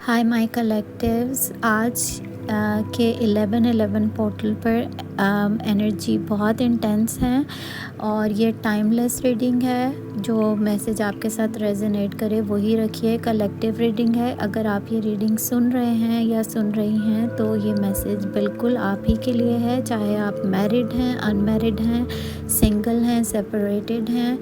Hi my collectives. आज के 11/11 portal पर एनर्जी बहुत इंटेंस है और ये टाइमलेस रीडिंग है। जो मैसेज आपके साथ रेजोनेट करे वही रखिए। कलेक्टिव रीडिंग है। अगर आप ये रीडिंग सुन रहे हैं या सुन रही हैं तो ये मैसेज बिल्कुल आप ही के लिए है, चाहे आप मैरिड हैं, अनमैरिड हैं, सिंगल हैं, सेपरेटेड हैं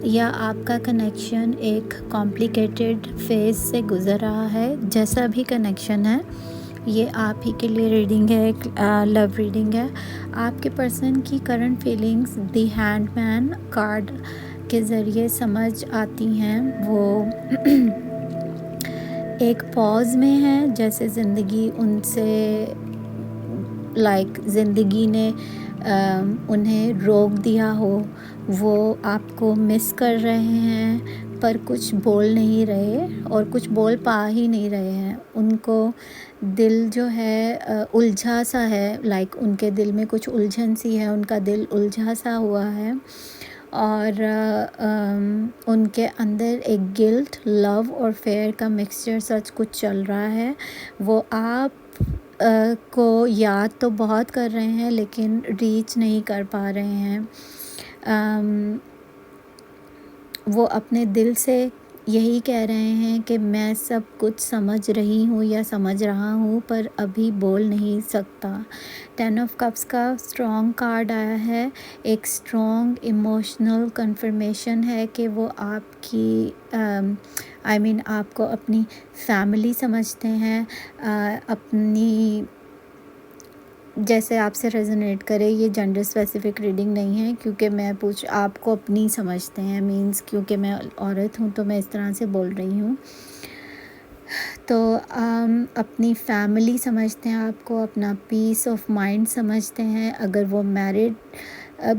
या आपका कनेक्शन एक कॉम्प्लिकेटेड फेज़ से गुज़र रहा है। जैसा भी कनेक्शन है ये आप ही के लिए रीडिंग है, एक लव रीडिंग है। आपके पर्सन की करंट फीलिंग्स दी हैंडमैन कार्ड के ज़रिए समझ आती हैं। वो एक पॉज में है, जैसे ज़िंदगी उनसे ज़िंदगी ने उन्हें रोक दिया हो। वो आपको मिस कर रहे हैं पर कुछ बोल नहीं रहे और कुछ बोल पा ही नहीं रहे हैं। उनको दिल जो है उलझा सा है, उनके दिल में कुछ उलझन सी है, उनका दिल उलझा सा हुआ है और उनके अंदर एक गिल्ट, लव और फेयर का मिक्सचर सच कुछ चल रहा है। वो आप को याद तो बहुत कर रहे हैं लेकिन रीच नहीं कर पा रहे हैं। वो अपने दिल से यही कह रहे हैं कि मैं सब कुछ समझ रही हूँ या समझ रहा हूँ पर अभी बोल नहीं सकता। 10 ऑफ कप्स का स्ट्रॉन्ग कार्ड आया है। एक स्ट्रॉन्ग इमोशनल कन्फर्मेशन है कि वो आपकी आपको अपनी फैमिली समझते हैं। अपनी जैसे आपसे रेजोनेट करे। ये जेंडर स्पेसिफिक रीडिंग नहीं है क्योंकि मैं आपको अपनी समझते हैं, मींस क्योंकि मैं औरत हूँ तो मैं इस तरह से बोल रही हूँ। तो अपनी फैमिली समझते हैं आपको, अपना पीस ऑफ माइंड समझते हैं। अगर वो मैरिड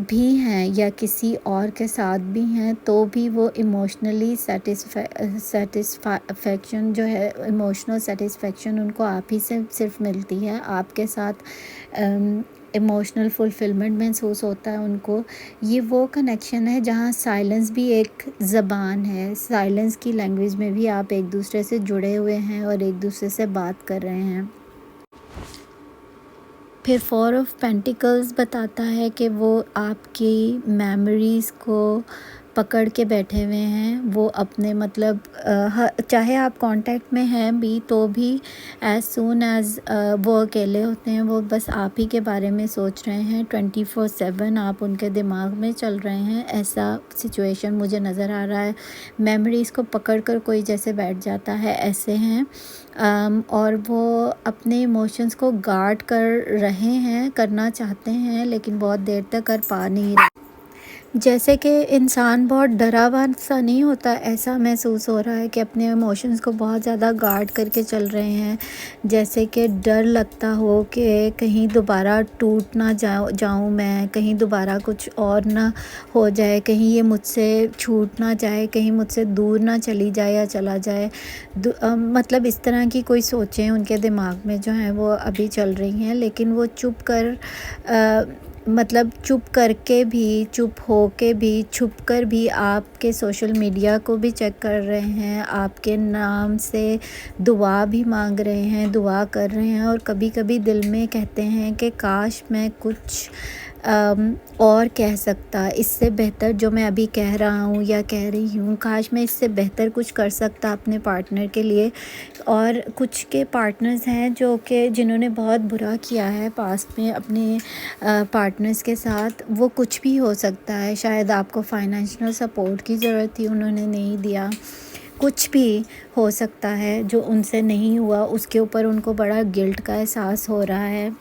भी हैं या किसी और के साथ भी हैं तो भी वो इमोशनली सेटिस्फैक्शन जो है, इमोशनल सेटिस्फैक्शन उनको आप ही से सिर्फ मिलती है। आपके साथ इमोशनल फुलफिलमेंट महसूस होता है उनको। ये वो कनेक्शन है जहाँ साइलेंस भी एक ज़बान है। साइलेंस की लैंग्वेज में भी आप एक दूसरे से जुड़े हुए हैं और एक दूसरे से बात कर रहे हैं। फिर 4 ऑफ पेंटिकल्स बताता है कि वो आपकी मेमोरीज़ को पकड़ के बैठे हुए हैं। वो अपने चाहे आप कांटेक्ट में हैं भी तो भी एज़ सून एज़ वो अकेले होते हैं वो बस आप ही के बारे में सोच रहे हैं। 24/7 आप उनके दिमाग में चल रहे हैं, ऐसा सिचुएशन मुझे नज़र आ रहा है। मेमोरीज़ को पकड़ कर कोई जैसे बैठ जाता है, ऐसे हैं। और वो अपने इमोशंस को गार्ड कर रहे हैं, करना चाहते हैं लेकिन बहुत देर तक कर पा नहीं रहे। जैसे कि इंसान बहुत डरा हुआ सा नहीं होता, ऐसा महसूस हो रहा है कि अपने इमोशंस को बहुत ज़्यादा गार्ड करके चल रहे हैं। जैसे कि डर लगता हो कि कहीं दोबारा टूट ना जाऊँ मैं, कहीं दोबारा कुछ और ना हो जाए, कहीं ये मुझसे छूट ना जाए, कहीं मुझसे दूर ना चली जाए या चला जाए। इस तरह की कोई सोचें उनके दिमाग में जो हैं वो अभी चल रही हैं। लेकिन वो चुप करके भी, चुप हो के भी, छुप कर भी आपके सोशल मीडिया को भी चेक कर रहे हैं। आपके नाम से दुआ भी मांग रहे हैं, दुआ कर रहे हैं और कभी कभी दिल में कहते हैं कि काश मैं कुछ और कह सकता, इससे बेहतर जो मैं अभी कह रहा हूँ या कह रही हूँ, काश मैं इससे बेहतर कुछ कर सकता अपने पार्टनर के लिए। और कुछ के पार्टनर्स हैं जिन्होंने बहुत बुरा किया है पास्ट में अपने पार्टनर्स के साथ। वो कुछ भी हो सकता है। शायद आपको फाइनेंशियल सपोर्ट की ज़रूरत थी, उन्होंने नहीं दिया। कुछ भी हो सकता है जो उनसे नहीं हुआ, उसके ऊपर उनको बड़ा गिल्ट का एहसास हो रहा है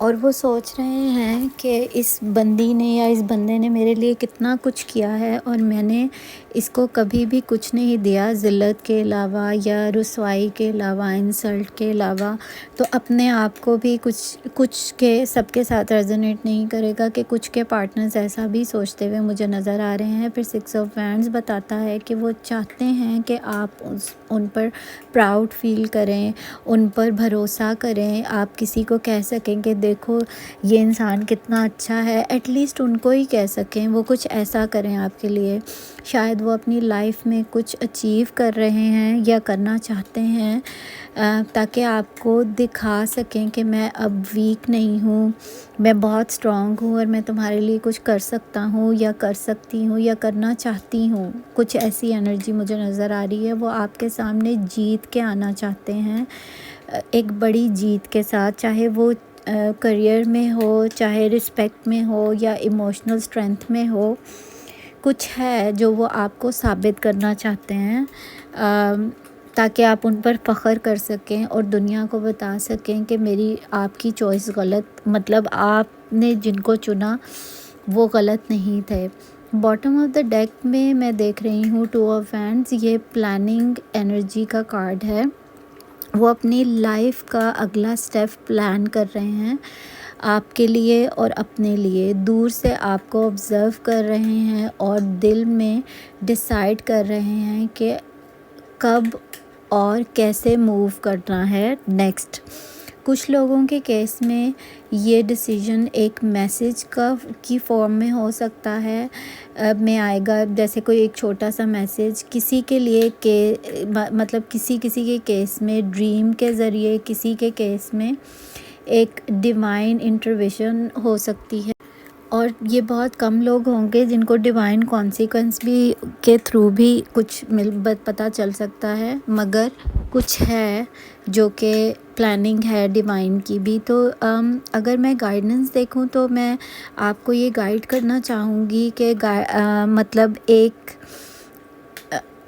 और वो सोच रहे हैं कि इस बंदी ने या इस बंदे ने मेरे लिए कितना कुछ किया है और मैंने इसको कभी भी कुछ नहीं दिया, ज़िल्लत के अलावा या रुसवाई के अलावा, इंसल्ट के अलावा। तो अपने आप को भी कुछ के सबके साथ रेजोनेट नहीं करेगा कि कुछ के पार्टनर्स ऐसा भी सोचते हुए मुझे नज़र आ रहे हैं। फिर 6 ऑफ वैंड्स बताता है कि वो चाहते हैं कि आप उन पर प्राउड फील करें, उन पर भरोसा करें। आप किसी को कह सकें कि देखो ये इंसान कितना अच्छा है, एटलीस्ट उनको ही कह सकें। वो कुछ ऐसा करें आपके लिए। शायद وہ اپنی لائف میں کچھ اچیو کر رہے ہیں یا کرنا چاہتے ہیں، تاکہ آپ کو دکھا سکیں کہ میں اب ویک نہیں ہوں، میں بہت اسٹرانگ ہوں اور میں تمہارے لیے کچھ کر سکتا ہوں یا کر سکتی ہوں یا کرنا چاہتی ہوں۔ کچھ ایسی انرجی مجھے نظر آ رہی ہے، وہ آپ کے سامنے جیت کے آنا چاہتے ہیں، ایک بڑی جیت کے ساتھ، چاہے وہ کریئر میں ہو، چاہے رسپیکٹ میں ہو یا ایموشنل اسٹرینتھ میں ہو۔ کچھ ہے جو وہ آپ کو ثابت کرنا چاہتے ہیں، تاکہ آپ ان پر فخر کر سکیں اور دنیا کو بتا سکیں کہ میری آپ کی چوائس غلط، مطلب آپ نے جن کو چنا وہ غلط نہیں تھے۔ باٹم آف دا ڈیک میں دیکھ رہی ہوں 2 آف وینڈز، یہ پلاننگ انرجی کا کارڈ ہے۔ وہ اپنی لائف کا اگلا سٹیپ پلان کر رہے ہیں آپ کے لیے اور اپنے لیے، دور سے آپ کو آبزرو کر رہے ہیں اور دل میں ڈیسائیڈ کر رہے ہیں کہ کب اور کیسے موو کرنا ہے نیکسٹ۔ کچھ لوگوں کے کیس میں یہ ڈیسیژن ایک میسیج کی فارم میں ہو سکتا ہے، میں آئے گا، جیسے کوئی ایک چھوٹا سا میسیج کسی کے لیے، کہ مطلب کسی کے کیس میں ڈریم کے ذریعے، کسی کے کیس میں ایک ڈیوائن انٹرویژن ہو سکتی ہے، اور یہ بہت کم لوگ ہوں گے جن کو ڈیوائن کانسیکوینس بھی کے تھرو بھی کچھ پتہ چل سکتا ہے، مگر کچھ ہے جو کہ پلاننگ ہے ڈیوائن کی بھی۔ تو اگر میں گائیڈنس دیکھوں تو میں آپ کو یہ گائیڈ کرنا چاہوں گی کہ مطلب ایک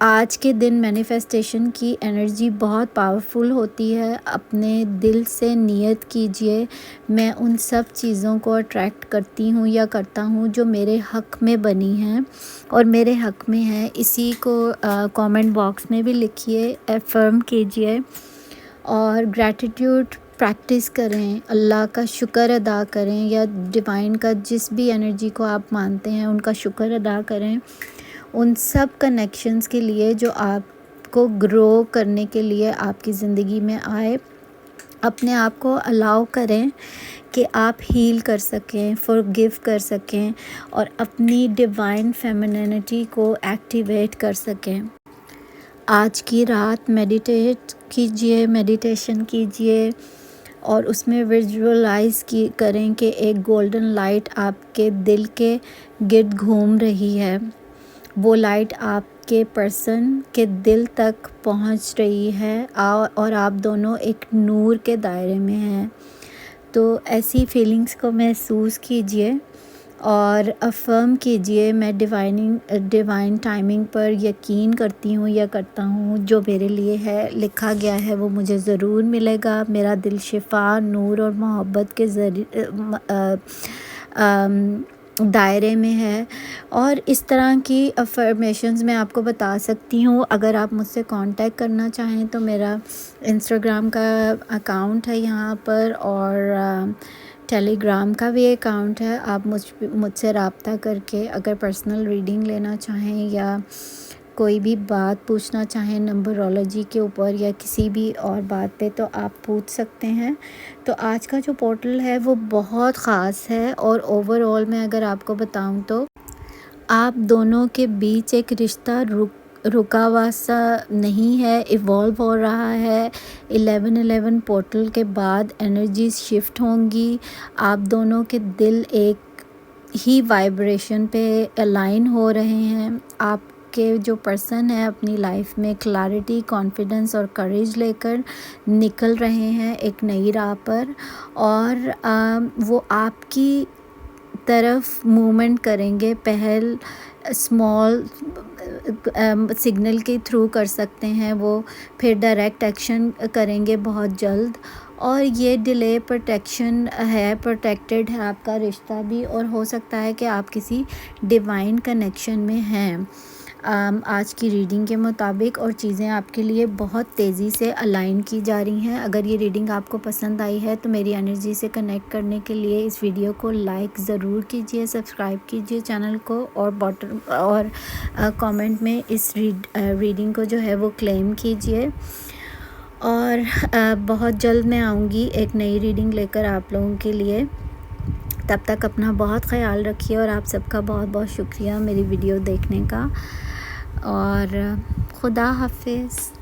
آج کے دن مینیفیسٹیشن کی انرجی بہت پاورفل ہوتی ہے۔ اپنے دل سے نیت کیجئے، میں ان سب چیزوں کو اٹریکٹ کرتی ہوں یا کرتا ہوں جو میرے حق میں بنی ہیں اور میرے حق میں ہیں۔ اسی کو کامنٹ باکس میں بھی لکھیے، افرم کیجئے اور گریٹیٹیوڈ پریکٹس کریں، اللہ کا شکر ادا کریں یا ڈیوائن کا جس بھی انرجی کو آپ مانتے ہیں ان کا شکر ادا کریں ان سب کنیکشنز کے لیے جو آپ کو گرو کرنے کے لیے آپ کی زندگی میں آئے۔ اپنے آپ کو الاؤ کریں کہ آپ ہیل کر سکیں، فورگیو کر سکیں اور اپنی ڈیوائن فیمینینٹی کو ایکٹیویٹ کر سکیں۔ آج کی رات میڈیٹیشن کیجئے اور اس میں ویژولائز کریں کہ ایک گولڈن لائٹ آپ کے دل کے گرد گھوم رہی ہے، وہ لائٹ آپ کے پرسن کے دل تک پہنچ رہی ہے اور آپ دونوں ایک نور کے دائرے میں ہیں۔ تو ایسی فیلنگز کو محسوس کیجئے اور افرم کیجئے، میں ڈیوائن ٹائمنگ پر یقین کرتی ہوں یا کرتا ہوں، جو میرے لیے ہے لکھا گیا ہے وہ مجھے ضرور ملے گا۔ میرا دل شفا، نور اور محبت کے دائرے میں ہے۔ اور اس طرح کی افرمیشنز میں آپ کو بتا سکتی ہوں۔ اگر آپ مجھ سے کانٹیکٹ کرنا چاہیں تو میرا انسٹاگرام کا اکاؤنٹ ہے یہاں پر، اور ٹیلی گرام کا بھی اکاؤنٹ ہے۔ آپ مجھ سے رابطہ کر کے اگر پرسنل ریڈنگ لینا چاہیں یا کوئی بھی بات پوچھنا چاہیں نمبرولوجی کے اوپر یا کسی بھی اور بات پہ تو آپ پوچھ سکتے ہیں۔ تو آج کا جو پورٹل ہے وہ بہت خاص ہے، اور اوور آل میں اگر آپ کو بتاؤں تو آپ دونوں کے بیچ ایک رشتہ رکا ہوا سا نہیں ہے، ایوالو ہو رہا ہے۔ 11/11 پورٹل کے بعد انرجیز شفٹ ہوں گی، آپ دونوں کے دل ایک ہی وائبریشن پہ الائن ہو رہے ہیں۔ آپ کے جو پرسن ہے اپنی لائف میں کلیئرٹی، کانفیڈنس اور کریج لے کر نکل رہے ہیں ایک نئی راہ پر، اور وہ آپ کی طرف موومنٹ کریں گے۔ پہل اسمال سگنل کے تھرو کر سکتے ہیں وہ، پھر ڈائریکٹ ایکشن کریں گے بہت جلد، اور یہ ڈیلے پروٹیکشن ہے، پروٹیکٹڈ ہے آپ کا رشتہ بھی، اور ہو سکتا ہے کہ آپ کسی ڈیوائن کنیکشن میں ہیں آج کی ریڈنگ کے مطابق، اور چیزیں آپ کے لیے بہت تیزی سے الائن کی جا رہی ہیں۔ اگر یہ ریڈنگ آپ کو پسند آئی ہے تو میری انرجی سے کنیکٹ کرنے کے لیے اس ویڈیو کو لائک ضرور کیجئے، سبسکرائب کیجئے چینل کو، اور کامنٹ میں اس ریڈنگ کو جو ہے وہ کلیم کیجئے۔ اور بہت جلد میں آؤں گی ایک نئی ریڈنگ لے کر آپ لوگوں کے لیے۔ تب تک اپنا بہت خیال رکھیے، اور آپ سب کا بہت بہت شکریہ میری ویڈیو دیکھنے کا۔ اور خدا حافظ.